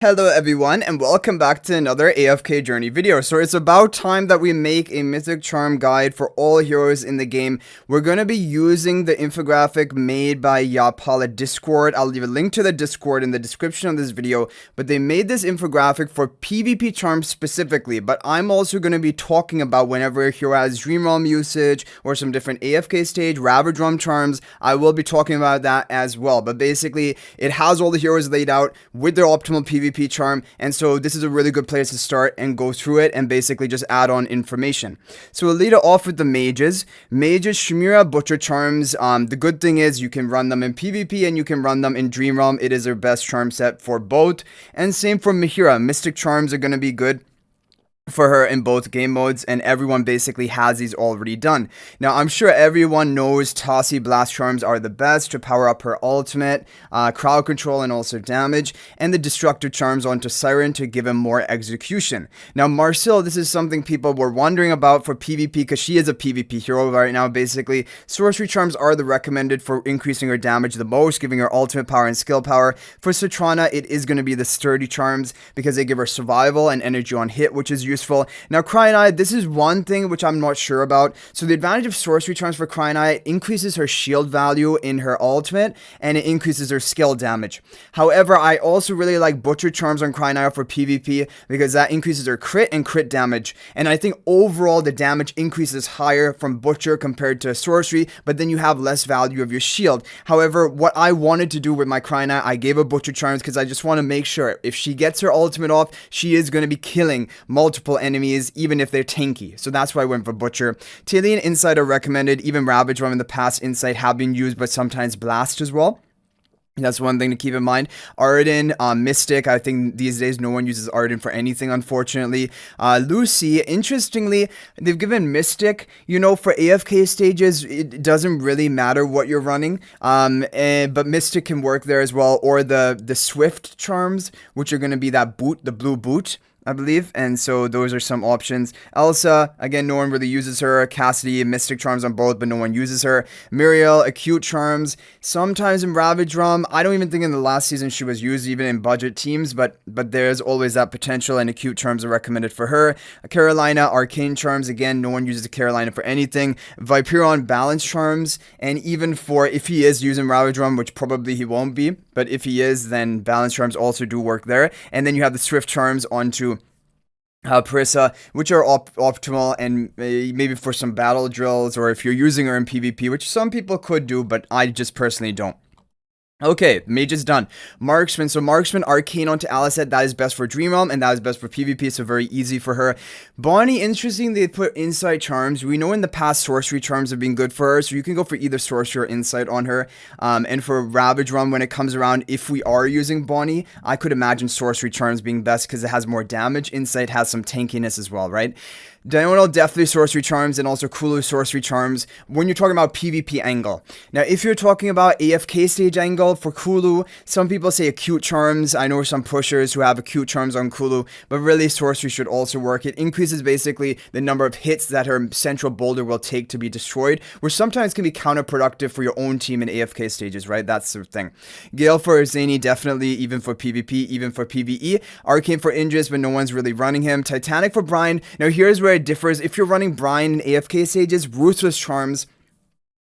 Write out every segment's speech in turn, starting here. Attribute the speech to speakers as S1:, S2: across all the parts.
S1: Hello everyone and welcome back to another AFK journey video. So it's about time that we make a mythic charm guide for all heroes in the game. We're going to be using the infographic made by Yapala Discord. I'll leave a link to the Discord in the description of this video, but they made this infographic for PvP charms specifically, but I'm also going to be talking about whenever a hero has Dream Realm usage or some different AFK stage, Ravage Realm charms. I will be talking about that as well, but basically it has all the heroes laid out with their optimal PvP charm, and so this is a really good place to start and go through it and basically just add on information. So we'll lead it off with the mages. Shimira Butcher charms. The good thing is you can run them in PvP and you can run them in Dream Realm. It is their best charm set for both, and same for Mihira. Mystic charms are going to be good for her in both game modes, and everyone basically has these already done. Now, I'm sure everyone knows Tassi Blast Charms are the best to power up her ultimate, crowd control, and also damage, and the Destructive Charms onto Siren to give him more execution. Now, Marcel, this is something people were wondering about for PvP because she is a PvP hero right now, basically. Sorcery Charms are the recommended for increasing her damage the most, giving her ultimate power and skill power. For Citrana, it is going to be the Sturdy Charms because they give her survival and energy on hit, which is useful. Now, Cryonite, this is one thing which I'm not sure about. So the advantage of Sorcery Charms for Cryonite increases her shield value in her ultimate, and it increases her skill damage. However, I also really like Butcher Charms on Cryonite for PvP because that increases her crit and crit damage. And I think overall the damage increases higher from Butcher compared to Sorcery, but then you have less value of your shield. However, what I wanted to do with my Cryonite, I gave her Butcher Charms because I just want to make sure if she gets her ultimate off, she is going to be killing multiple enemies, even if they're tanky. So that's why I went for Butcher. Tailian Insight are recommended. Even Ravage Realm in the past, Insight have been used, but sometimes Blast as well. That's one thing to keep in mind. Arden, Mystic. I think these days no one uses Arden for anything, unfortunately. Lucy, interestingly, they've given Mystic, for AFK stages, it doesn't really matter what you're running. But Mystic can work there as well. Or the Swift charms, which are going to be that boot, the blue boot, I believe, and so those are some options. Elsa, again, no one really uses her. Cassidy, Mystic Charms on both, but no one uses her. Muriel, Acute Charms, sometimes in Ravage Realm. I don't even think in the last season she was used, even in budget teams, but there's always that potential, and Acute Charms are recommended for her. Carolina, Arcane Charms, again, no one uses Carolina for anything. Viperon, Balance Charms, and even for, if he is using Ravage Realm, which probably he won't be, but if he is, then Balance Charms also do work there. And then you have the Swift Charms onto Parissa, which are optimal and maybe for some battle drills, or if you're using her in PvP, which some people could do, but I just personally don't. Okay, mage is done. Marksmen. So Marksmen, Arcane onto Alicent. That is best for Dream Realm, and that is best for PvP, so very easy for her. Bonnie, interesting, they put Insight Charms. We know in the past Sorcery Charms have been good for her, so you can go for either Sorcery or Insight on her. And for Ravage Realm, when it comes around, if we are using Bonnie, I could imagine Sorcery Charms being best because it has more damage. Insight has some tankiness as well, right? Diurnal, definitely Sorcery Charms, and also Kulu Sorcery Charms when you're talking about PvP angle. Now, if you're talking about AFK stage angle for Kulu, some people say Acute Charms. I know some pushers who have Acute Charms on Kulu, but really Sorcery should also work. It increases basically the number of hits that her central boulder will take to be destroyed, which sometimes can be counterproductive for your own team in AFK stages, right? That's the thing. Gale for Zany, definitely, even for PvP, even for PvE. Arcane for Indris, but no one's really running him. Titanic for Brian. Now, here's where it differs. If you're running Brian in AFK stages, Ruthless Charms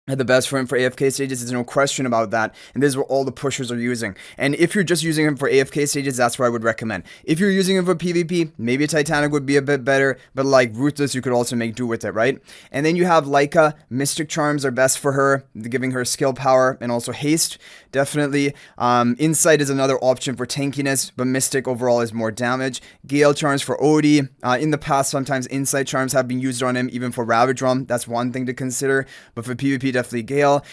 S1: are the best for him for AFK stages. There's no question about that, and this is what all the pushers are using. And if you're just using him for AFK stages, that's what I would recommend. If you're using him for PvP, maybe Titanic would be a bit better, but like Ruthless, you could also make do with it, right? And then you have Leica. Mystic Charms are best for her, giving her skill power and also haste, definitely. Insight is another option for tankiness, but Mystic overall is more damage. Gale Charms for Odie. In the past, sometimes Insight Charms have been used on him, even for Ravage Realm. That's one thing to consider, but for PvP, definitely Gale.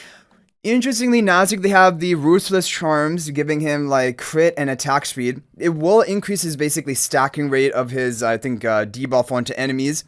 S1: Interestingly, Nazik, they have the Ruthless Charms, giving him like crit and attack speed. It will increase his basically stacking rate of his, I think, debuff onto enemies.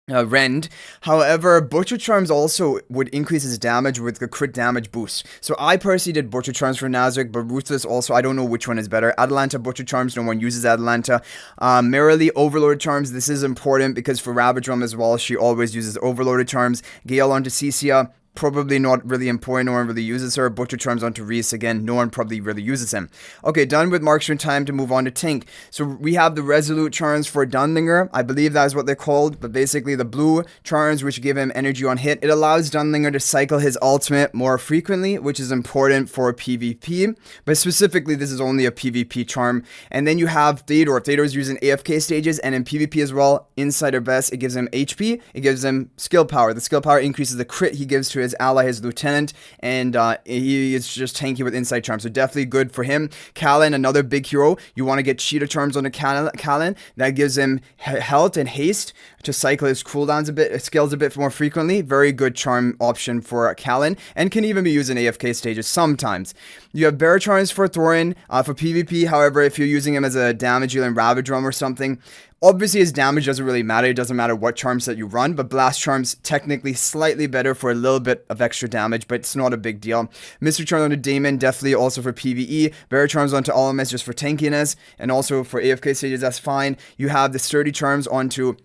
S1: Rend. However, Butcher Charms also would increase his damage with the crit damage boost. So I personally did Butcher Charms for Nazik, but Ruthless also, I don't know which one is better. Atalanta Butcher Charms, no one uses Atalanta. Merrily Overloaded Charms, this is important because for Ravage Realm as well, she always uses Overloaded Charms. Gale onto Cecia. probably not really important. No one really uses her. Butcher Charms onto Reese. Again, no one probably really uses him. Okay, done with Marksman. Time to move on to Tank. So we have the Resolute Charms for Dunlinger. I believe that is what they're called. But basically the blue charms, which give him energy on hit. It allows Dunlinger to cycle his ultimate more frequently, which is important for PvP. But specifically, this is only a PvP charm. And then you have Theodore. Theodore is using AFK stages and in PvP as well. Insider best. It gives him HP. It gives him skill power. The skill power increases the crit he gives to his ally, his lieutenant, and he is just tanky with inside charms, so definitely good for him. Callan, another big hero. You want to get cheetah charms on the Callan. That gives him health and haste to cycle his cooldowns a bit, skills a bit more frequently. Very good charm option for Callan, and can even be used in AFK stages sometimes. You have bear charms for Thorin for PvP. However, if you're using him as a damage dealer in Ravage Drum or something, obviously his damage doesn't really matter. It doesn't matter what charm set you run, but blast charms technically slightly better for a little bit of extra damage, but it's not a big deal. Mystery charms onto Damon, definitely also for PvE. Bear charms onto Alamis just for tankiness, and also for AFK stages, that's fine. You have the sturdy charms onto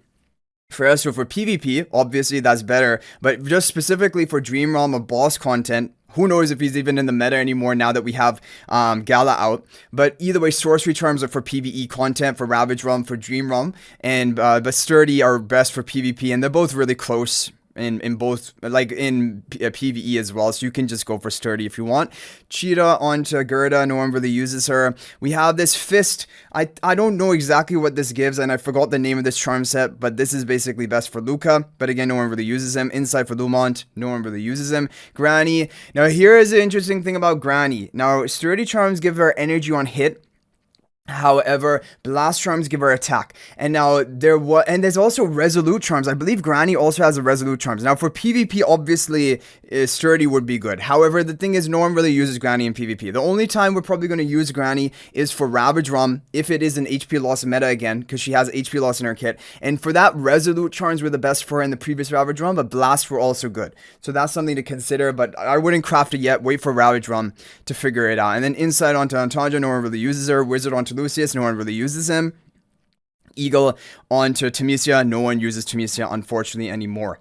S1: Freya, so for PvP, obviously that's better, but just specifically for Dream Realm or boss content, who knows if he's even in the meta anymore now that we have Gala out. But either way, sorcery charms are for PvE content, for Ravage Realm, for Dream Realm, and but sturdy are best for PvP, and they're both really close in both, like in PvE as well, so you can just go for sturdy if you want. Cheetah onto Gerda, no one really uses her. We have this fist. I don't know exactly what this gives, and I forgot the name of this charm set, but this is basically best for Luca, but again, no one really uses him. Insight for Lumont, no one really uses him. Granny, now here is the interesting thing about Granny. Now sturdy charms give her energy on hit. However, blast charms give her attack, and now there's also resolute charms. I believe Granny also has a resolute charms. Now for PvP, obviously, sturdy would be good. However, the thing is, no one really uses Granny in PvP. The only time we're probably going to use Granny is for Ravage Realm, if it is an HP loss meta again, because she has HP loss in her kit. And for that, resolute charms were the best for her in the previous Ravage Realm, but blasts were also good. So that's something to consider. But I wouldn't craft it yet. Wait for Ravage Realm to figure it out. And then Insight onto Antanja, no one really uses her. Wizard onto Lucius, no one really uses him. Eagle onto Temesia, no one uses Temesia unfortunately anymore.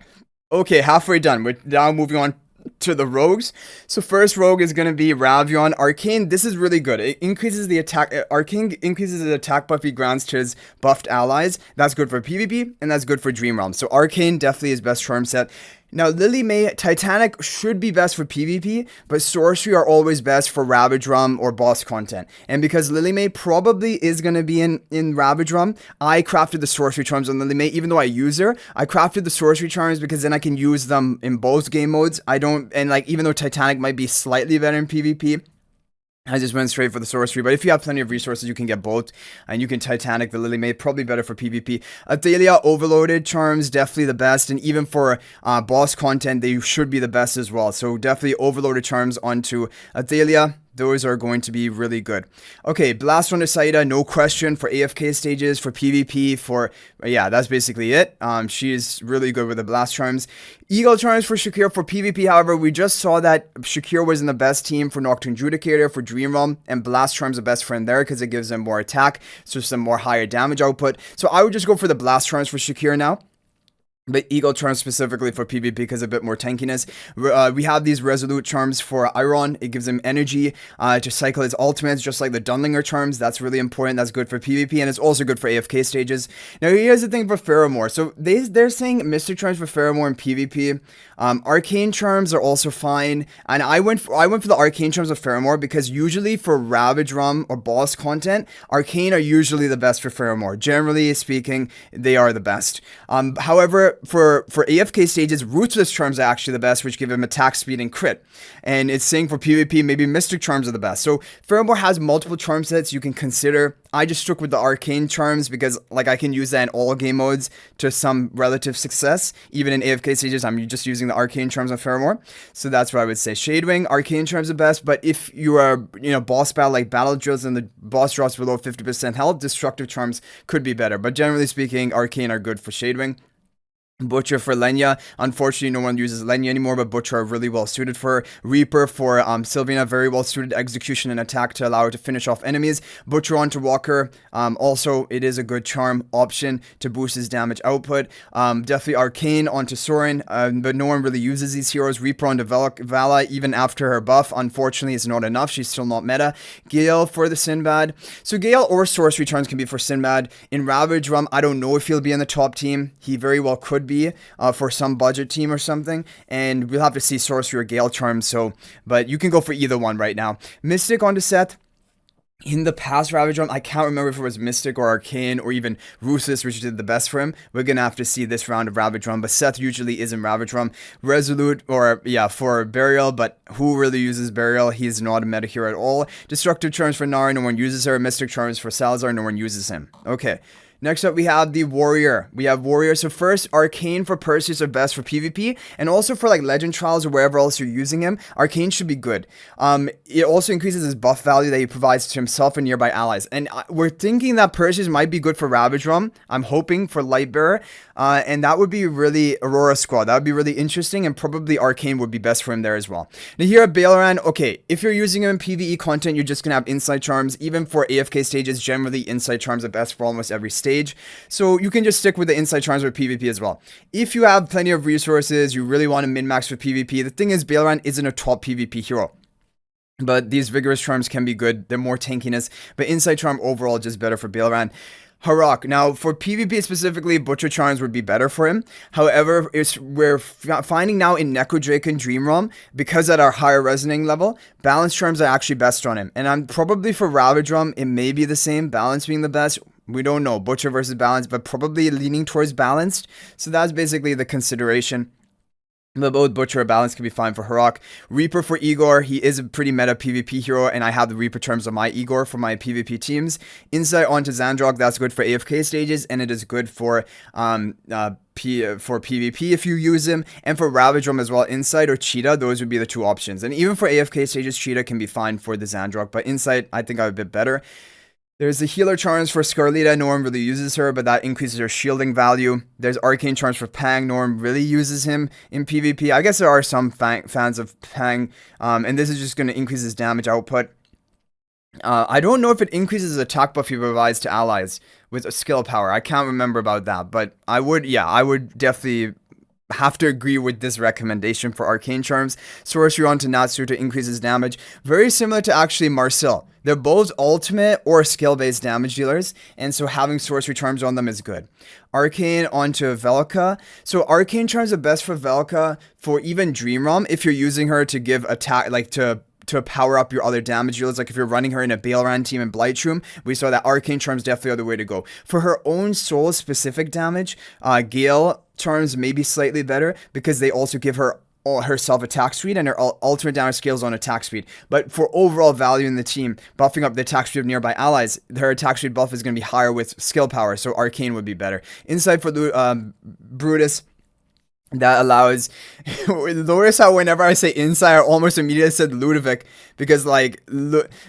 S1: Okay, halfway done. We're now moving on to the rogues. So first rogue is going to be Ravion. Arcane, this is really good. It increases the attack. Arcane increases the attack buff he grants to his buffed allies. That's good for PvP, and that's good for Dream Realm. So Arcane definitely is best charm set. Now, Lily May, Titanic should be best for PvP, but Sorcery are always best for Ravage Realm or boss content. And because Lily May probably is going to be in Ravage Realm, I crafted the Sorcery Charms on Lily May, even though I use her. I crafted the Sorcery Charms because then I can use them in both game modes. Even though Titanic might be slightly better in PvP, I just went straight for the sorcery, but if you have plenty of resources, you can get both, and you can Titanic the Lily May, probably better for PvP. Athalia, overloaded charms, definitely the best, and even for boss content, they should be the best as well. So definitely overloaded charms onto Athalia. Those are going to be really good. Okay, Blast on Saida, no question, for AFK stages, for PvP, yeah, that's basically it. She is really good with the Blast Charms. Eagle Charms for Shakir for PvP, however, we just saw that Shakir was in the best team for Nocturne Judicator, for Dream Realm, and Blast Charms the best friend there because it gives them more attack, so some more higher damage output. So I would just go for the Blast Charms for Shakir now. But Eagle Charms specifically for PvP because a bit more tankiness. We have these Resolute Charms for Iron. It gives him energy to cycle his ultimates, just like the Dunlinger Charms. That's really important. That's good for PvP, and it's also good for AFK stages. Now, here's the thing for Pheromore. So they're saying Mystic Charms for Pheromore in PvP. Arcane Charms are also fine, and I went for the Arcane Charms of Pheromore because usually for Ravage Realm or boss content, Arcane are usually the best for Pheromore. Generally speaking, they are the best. However, for AFK stages, Ruthless Charms are actually the best, which give him attack speed and crit. And it's saying for PvP, maybe Mystic Charms are the best. So Pheromore has multiple charm sets you can consider. I just stuck with the Arcane Charms because I can use that in all game modes to some relative success. Even in AFK stages, I'm just using the Arcane Charms on Pheromore. So that's what I would say. Shadewing, Arcane Charms are best, but if you are, boss battle like Battle Drills and the boss drops below 50% health, Destructive Charms could be better. But generally speaking, Arcane are good for Shadewing. Butcher for Lenya. Unfortunately, no one uses Lenya anymore, but Butcher are really well suited for her. Reaper for Sylvina, very well suited. Execution and attack to allow her to finish off enemies. Butcher onto Walker. Also, it is a good charm option to boost his damage output. Definitely Arcane onto Soren, but no one really uses these heroes. Reaper onto Vala, even after her buff. Unfortunately, it's not enough. She's still not meta. Gale for the Sinbad. So Gale or Sorcery Charms can be for Sinbad. In Ravage Realm, I don't know if he'll be in the top team. He very well could be for some budget team or something, and we'll have to see Sorcery or Gale Charms. So, but you can go for either one right now. Mystic onto Seth. In the past Ravage Realm, I can't remember if it was Mystic or Arcane or even Ruthless, which did the best for him. We're gonna have to see this round of Ravage Realm, but Seth usually is in Ravage Realm. Resolute, or yeah, for Burial, but who really uses Burial? He's not a meta hero at all. Destructive Charms for Nara, no one uses her. Mystic Charms for Salazar, no one uses him. Okay. Next up, we have the Warrior. We have Warrior. So first, Arcane for Perseus are best for PvP, and also for like Legend Trials or wherever else you're using him, Arcane should be good. It also increases his buff value that he provides to himself and nearby allies. And we're thinking that Perseus might be good for Ravage Realm. I'm hoping for Lightbearer, and that would be really Aurora Squad. That would be really interesting, and probably Arcane would be best for him there as well. Now here at Baleran, okay, if you're using him in PvE content, you're just gonna have Insight Charms. Even for AFK stages, generally Insight Charms are best for almost every stage. So you can just stick with the Insight Charms for PvP as well. If you have plenty of resources, you really want to min-max for PvP, the thing is Baleran isn't a top PvP hero. But these Vigorous Charms can be good. They're more tankiness. But Insight Charm overall just better for Baleran. Harok. Now, for PvP specifically, Butcher Charms would be better for him. However, we're finding now in Necrodrake and Dream Realm, because at our higher resonating level, Balance Charms are actually best on him. And I'm probably for Ravage Realm, it may be the same, Balance being the best. We don't know, Butcher versus Balance, but probably leaning towards Balanced. So that's basically the consideration. But both Butcher or Balance can be fine for Harok. Reaper for Igor. He is a pretty meta PvP hero, and I have the Reaper terms on my Igor for my PvP teams. Insight onto Xandrog. That's good for AFK stages, and it is good for PvP if you use him. And for Ravage Realm as well, Insight or Cheetah. Those would be the two options. And even for AFK stages, Cheetah can be fine for the Xandrog. But Insight, I think I'm a bit better. There's the Healer Charms for Scarlita. No one really uses her, but that increases her shielding value. There's Arcane Charms for Pang. No one really uses him in PvP. I guess there are some fans of Pang, and this is just going to increase his damage output. I don't know if it increases his attack buff he provides to allies with a skill power. I can't remember about that, but I would definitely have to agree with this recommendation for Arcane Charms. Sorcery onto Natsu to increase his damage. Very similar to actually Marcel. They're both ultimate or skill-based damage dealers, and so having Sorcery Charms on them is good. Arcane onto Velka. So Arcane Charms are best for Velka for even Dream Realm if you're using her to give attack, like to power up your other damage dealers. Like if you're running her in a Baleran team in Blightshroom, we saw that Arcane Charms definitely are the way to go. For her own soul specific damage, Gale Charms may be slightly better because they also give her herself attack speed and her ultimate damage scales on attack speed. But for overall value in the team, buffing up the attack speed of nearby allies, her attack speed buff is going to be higher with skill power, so Arcane would be better. Insight for Brutus. That allows, notice how whenever I say Insight, I almost immediately said Ludovic, because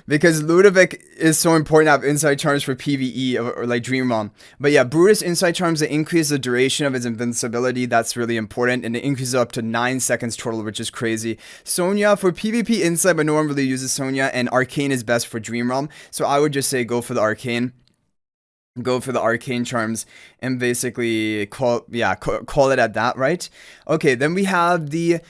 S1: because Ludovic is so important to have Insight Charms for PvE or like Dream Realm. But yeah, Brutus Insight Charms, that increase the duration of his invincibility. That's really important, and it increases up to 9 seconds total, which is crazy. Sonya for PvP Insight, but no one really uses Sonya, and Arcane is best for Dream Realm. So I would just say go for the Arcane. Go for the Arcane Charms and basically call it at that, right? Okay, then we have the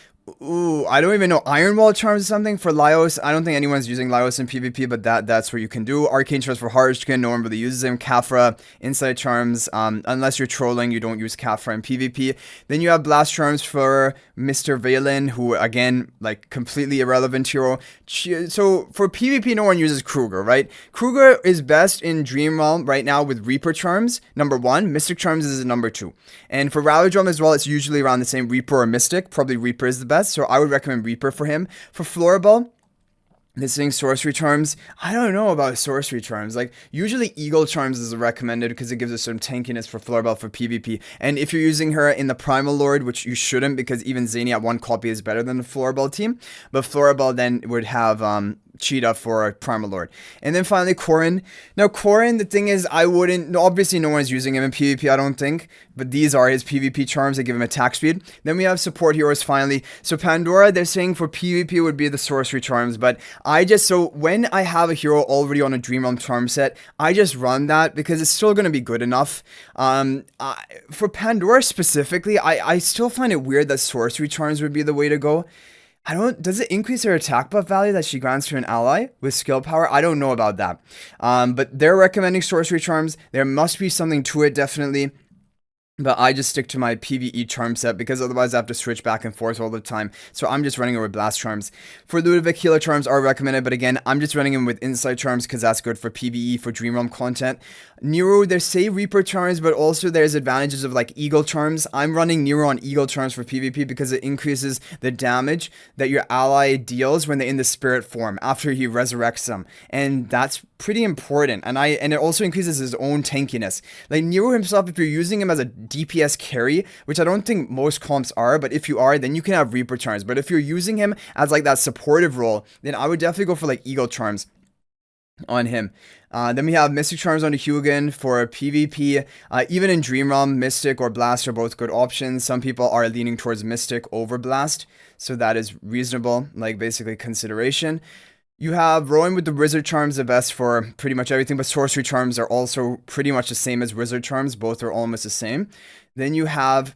S1: I don't even know, Iron Wall Charms or something for Laios. I don't think anyone's using Laios in PvP, but that's what you can do. Arcane Charms for Harshkin, no one really uses him. Kafra, Insight Charms, unless you're trolling, you don't use Kafra in PvP. Then you have Blast Charms for Mr. Valen, who again, like completely irrelevant hero. So for PvP, no one uses Kruger, right? Kruger is best in Dream Realm right now with Reaper Charms, number 1. Mystic Charms is number 2. And for Ravage Realm as well, it's usually around the same, Reaper or Mystic. Probably Reaper is the best. So I would recommend Reaper for him. For Floribel, this thing, Sorcery Charms. I don't know about Sorcery Charms. Like, usually Eagle Charms is recommended because it gives us some tankiness for Floribel for PvP. And if you're using her in the Primal Lord, which you shouldn't, because even Zany at 1 copy is better than the Floribel team. But Floribel then would have cheetah for Primal Lord. And then finally Corrin. Now Corrin, the thing is, I wouldn't, obviously no one's using him in PvP, I don't think, but these are his PvP charms that give him attack speed. Then we have support heroes finally. So Pandora, they're saying for PvP would be the sorcery charms, but so when I have a hero already on a Dream Realm charm set, I just run that because it's still going to be good enough. For Pandora specifically, I still find it weird that sorcery charms would be the way to go. Does it increase her attack buff value that she grants to an ally with skill power? I don't know about that. But they're recommending sorcery charms. There must be something to it, definitely. But I just stick to my PvE charm set because otherwise I have to switch back and forth all the time. So I'm just running it with blast charms. For Ludovic, healer charms are recommended, but again, I'm just running them with insight charms because that's good for PvE, for Dream Realm content. Nero, they say Reaper charms, but also there's advantages of like Eagle charms. I'm running Nero on Eagle charms for PvP because it increases the damage that your ally deals when they're in the spirit form after he resurrects them. And that's pretty important. And it also increases his own tankiness. Like Nero himself, if you're using him as a DPS carry, which I don't think most comps are, but if you are, then you can have Reaper charms. But if you're using him as like that supportive role, then I would definitely go for like Eagle charms on him. Then we have Mystic Charms on the Hugin for PvP. Even in Dream Realm, Mystic or Blast are both good options. Some people are leaning towards Mystic over Blast, so that is reasonable, like basically consideration. You have Rowan with the Wizard Charms, the best for pretty much everything, but Sorcery Charms are also pretty much the same as Wizard Charms. Both are almost the same. Then you have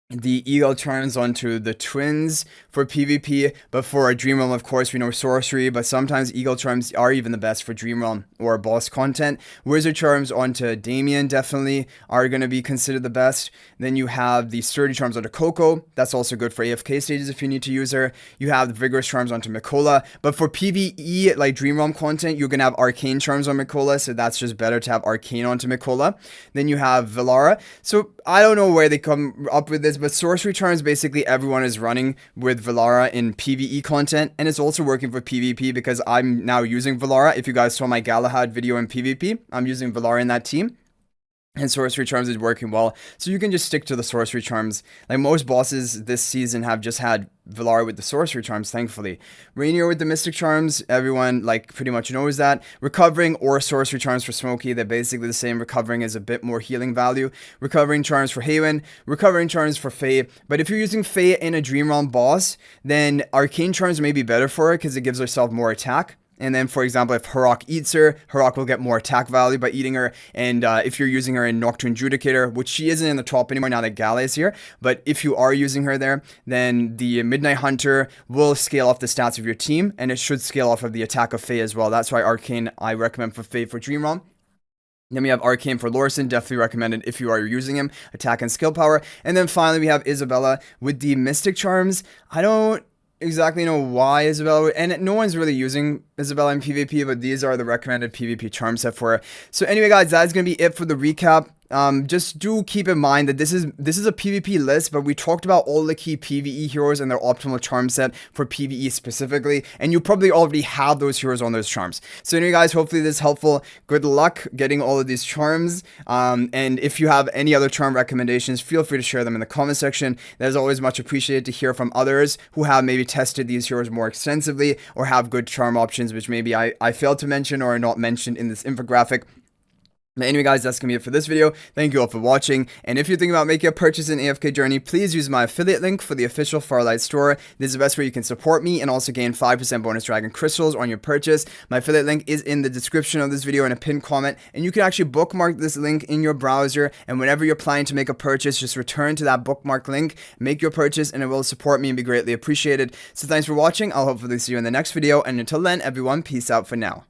S1: the Eagle Charms onto the Twins for PvP, but for a Dream Realm, of course, we know Sorcery, but sometimes Eagle Charms are even the best for Dream Realm or boss content. Wizard Charms onto Damien definitely are going to be considered the best. Then you have the Sturdy Charms onto Coco. That's also good for AFK stages if you need to use her. You have the Vigorous Charms onto Mikola, but for PvE, like Dream Realm content, you're going to have Arcane Charms on Mikola, so that's just better to have Arcane onto Mikola. Then you have Velara. So I don't know where they come up with this, but Sorcery Charms, basically everyone is running with Velara in PvE content, and it's also working for PvP because I'm now using Velara. If you guys saw my Galahad video in PvP, I'm using Velara in that team. And Sorcery Charms is working well. So you can just stick to the Sorcery Charms. Like most bosses this season have just had Velara with the Sorcery Charms, thankfully. Rainier with the Mystic Charms, everyone like pretty much knows that. Recovering or Sorcery Charms for Smokey, they're basically the same. Recovering is a bit more healing value. Recovering Charms for Haven, Recovering Charms for Faye. But if you're using Faye in a Dream Realm boss, then Arcane Charms may be better for her because it gives herself more attack. And then, for example, if Harok eats her, Harok will get more attack value by eating her. And if you're using her in Nocturne Judicator, which she isn't in the top anymore now that Gala is here, but if you are using her there, then the Midnight Hunter will scale off the stats of your team, and it should scale off of the attack of Faye as well. That's why Arcane I recommend for Faye for Dream Realm. Then we have Arcane for Lorson, definitely recommended if you are using him, attack and skill power. And then finally we have Isabella with the Mystic Charms. I don't exactly know why Isabella, and no one's really using Isabella in PvP, but these are the recommended PvP charm set for her. So anyway guys, that's gonna be it for the recap. Just do keep in mind that this is a PvP list, but we talked about all the key PvE heroes and their optimal charm set for PvE specifically, and you probably already have those heroes on those charms. So anyway guys, hopefully this is helpful. Good luck getting all of these charms, and if you have any other charm recommendations, feel free to share them in the comment section. That is always much appreciated to hear from others who have maybe tested these heroes more extensively or have good charm options which maybe I failed to mention or are not mentioned in this infographic. But anyway guys, that's going to be it for this video. Thank you all for watching, and if you're thinking about making a purchase in AFK Journey, please use my affiliate link for the official Farlight store. This is the best way you can support me and also gain 5% bonus dragon crystals on your purchase. My affiliate link is in the description of this video in a pinned comment, and you can actually bookmark this link in your browser, and whenever you're planning to make a purchase, just return to that bookmark link, make your purchase, and it will support me and be greatly appreciated. So thanks for watching. I'll hopefully see you in the next video, and until then, everyone, peace out for now.